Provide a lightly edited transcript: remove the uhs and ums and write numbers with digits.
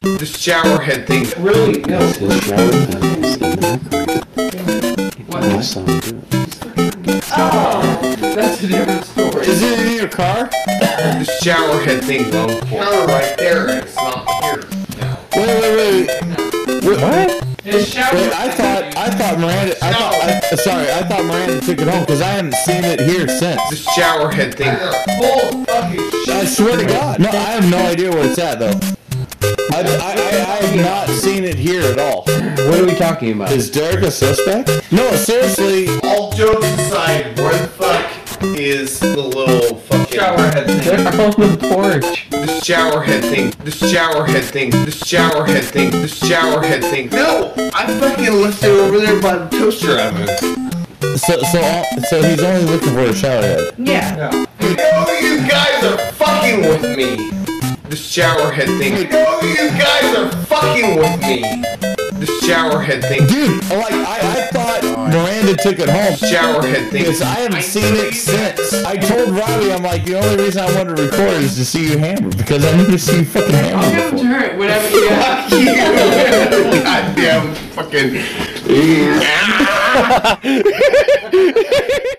This shower head thing. Really? No. His shower head is in the microwave. What? I saw him do it. Oh, that's a different story. Is it in your car? This shower head thing's on the counter right there, and it's not here. No. Wait. What? His shower. Wait, I thought Miranda. I thought Miranda took it home because I haven't seen it here since. This shower head thing. Full fucking shit. I swear to God. No, I have no idea where it's at though. I have not seen it here at all. What are we talking about? Is Derek a suspect? No, seriously. All jokes aside, where the fuck is the little fucking Shower head thing. They're on the porch. This shower head thing. This shower head thing. This shower head thing. This shower head thing. No, I fucking left it over there by the toaster oven. So he's only looking for a shower head. Yeah. You know you guys are fucking with me. This shower head thing. You know you guys are fucking with me. This shower head thing. Dude, like I thought Miranda took it home. Shower head thing. Because I haven't seen it since. I told Robbie, I'm like, the only reason I wanted to record is to see you hammer because I need to see you fucking I'll hammer give him to before. her whenever you got. Goddamn fucking.